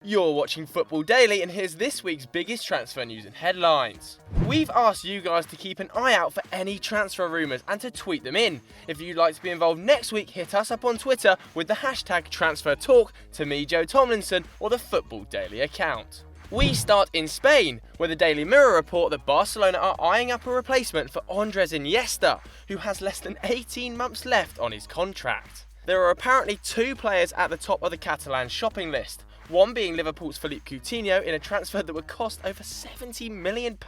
You're watching Football Daily, and here's this week's biggest transfer news and headlines. We've asked you guys to keep an eye out for any transfer rumours and to tweet them in. If you'd like to be involved next week, hit us up on Twitter with the hashtag TransferTalk to me, Joe Tomlinson, or the Football Daily account. We start in Spain, where the Daily Mirror report that Barcelona are eyeing up a replacement for Andres Iniesta, who has less than 18 months left on his contract. There are apparently two players at the top of the Catalan shopping list. One being Liverpool's Philippe Coutinho in a transfer that would cost over £70 million,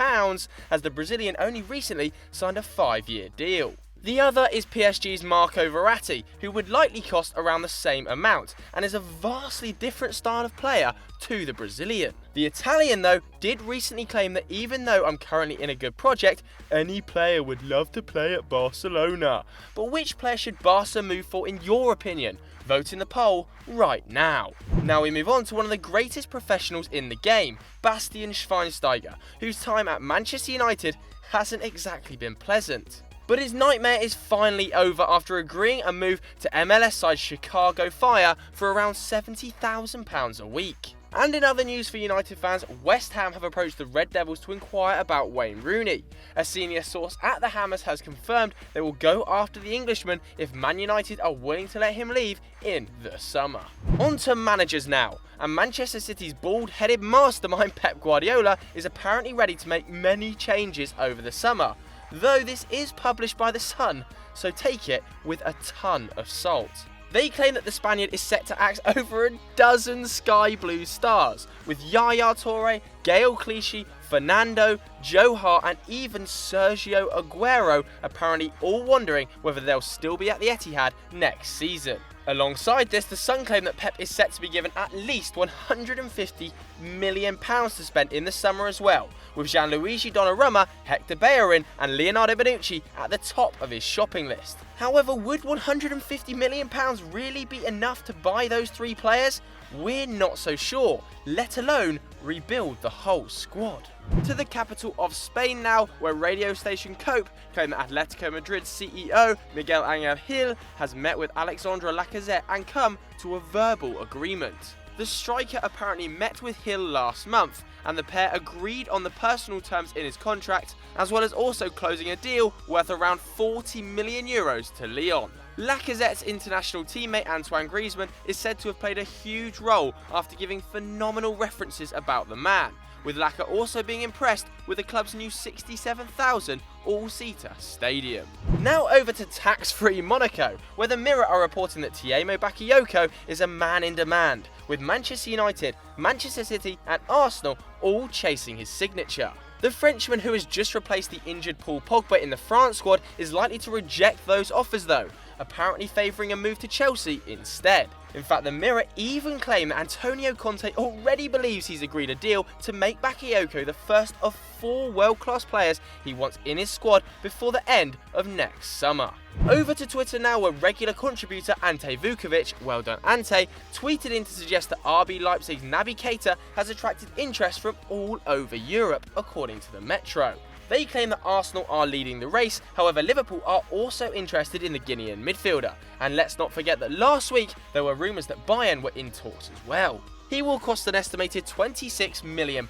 as the Brazilian only recently signed a 5-year deal. The other is PSG's Marco Verratti, who would likely cost around the same amount, and is a vastly different style of player to the Brazilian. The Italian, though, did recently claim that even though I'm currently in a good project, any player would love to play at Barcelona. But which player should Barca move for in your opinion? Vote in the poll right now. Now we move on to one of the greatest professionals in the game, Bastian Schweinsteiger, whose time at Manchester United hasn't exactly been pleasant. But his nightmare is finally over after agreeing a move to MLS side Chicago Fire for around £70,000 a week. And in other news for United fans, West Ham have approached the Red Devils to inquire about Wayne Rooney. A senior source at the Hammers has confirmed they will go after the Englishman if Man United are willing to let him leave in the summer. On to managers now, and Manchester City's bald-headed mastermind Pep Guardiola is apparently ready to make many changes over the summer. Though this is published by The Sun, so take it with a ton of salt. They claim that the Spaniard is set to axe over a dozen Sky Blue stars, with Yaya Toure, Gael Clichy, Fernando, Joe Hart and even Sergio Aguero apparently all wondering whether they'll still be at the Etihad next season. Alongside this, the Sun claim that Pep is set to be given at least £150 million to spend in the summer as well, with Gianluigi Donnarumma, Hector Bellerin and Leonardo Bonucci at the top of his shopping list. However, would £150 million really be enough to buy those three players? We're not so sure, let alone rebuild the whole squad. To the capital of Spain now, where radio station COPE claimed that Atletico Madrid CEO Miguel Angel Gil has met with Alexandre Lacazette and come to a verbal agreement. The striker apparently met with Gil last month, and the pair agreed on the personal terms in his contract, as well as also closing a deal worth around €40 million to Lyon. Lacazette's international teammate Antoine Griezmann is said to have played a huge role after giving phenomenal references about the man, with Laka also being impressed with the club's new 67,000 all-seater stadium. Now over to tax-free Monaco, where the Mirror are reporting that TIEMOUE Bakayoko is a man in demand, with Manchester United, Manchester City and Arsenal all chasing his signature. The Frenchman, who has just replaced the injured Paul Pogba in the France squad, is likely to reject those offers though, apparently favouring a move to Chelsea instead. In fact, the Mirror even claim that Antonio Conte already believes he's agreed a deal to make Bakayoko the first of 4 world-class players he wants in his squad before the end of next summer. Over to Twitter now, where regular contributor Ante Vukovic, well done Ante, tweeted in to suggest that RB Leipzig's Naby Keita has attracted interest from all over Europe, according to the Metro. They claim that Arsenal are leading the race, however Liverpool are also interested in the Guinean midfielder. And let's not forget that last week there were rumours that Bayern were in talks as well. He will cost an estimated £26 million,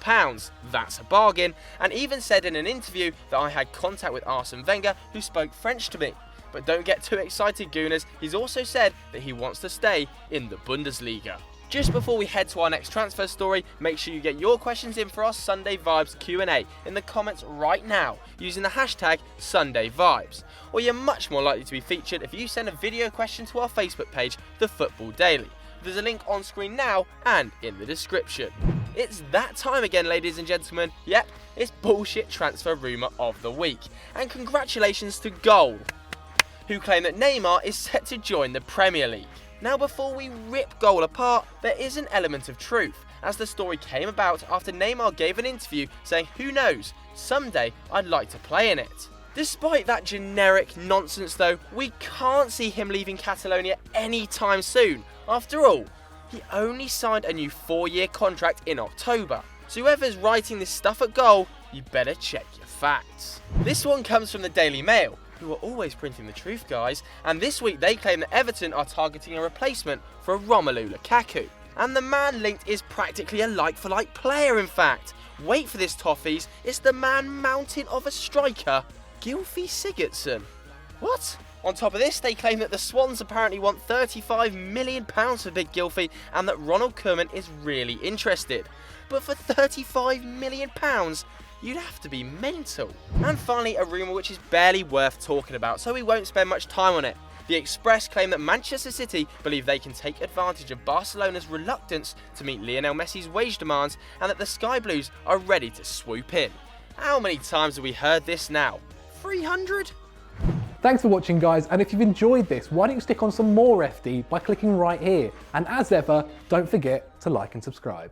that's a bargain, and even said in an interview that I had contact with Arsene Wenger, who spoke French to me. But don't get too excited, Gooners, he's also said that he wants to stay in the Bundesliga. Just before we head to our next transfer story, make sure you get your questions in for our Sunday Vibes Q&A in the comments right now using the hashtag SundayVibes. Or you're much more likely to be featured if you send a video question to our Facebook page, The Football Daily. There's a link on screen now and in the description. It's that time again, ladies and gentlemen. Yep, it's bullshit transfer rumour of the week. And congratulations to Goal, who claim that Neymar is set to join the Premier League. Now, before we rip Goal apart, there is an element of truth, as the story came about after Neymar gave an interview saying, "Who knows, someday I'd like to play in it." Despite that generic nonsense though, we can't see him leaving Catalonia anytime soon. After all, he only signed a new 4-year contract in October. So whoever's writing this stuff at Goal, you better check your facts. This one comes from the Daily Mail, who are always printing the truth, guys, and this week they claim that Everton are targeting a replacement for Romelu Lukaku. And the man linked is practically a like-for-like player, in fact. Wait for this, Toffees, it's the man mountain of a striker, Gylfi Sigurdsson. What? On top of this, they claim that the Swans apparently want £35 million for Big Gylfi and that Ronald Koeman is really interested. But for £35 million, you'd have to be mental. And finally, a rumour which is barely worth talking about, so we won't spend much time on it. The Express claim that Manchester City believe they can take advantage of Barcelona's reluctance to meet Lionel Messi's wage demands and that the Sky Blues are ready to swoop in. How many times have we heard this now? 300? Thanks for watching, guys, and if you've enjoyed this, why don't you stick on some more FD by clicking right here. And as ever, don't forget to like and subscribe.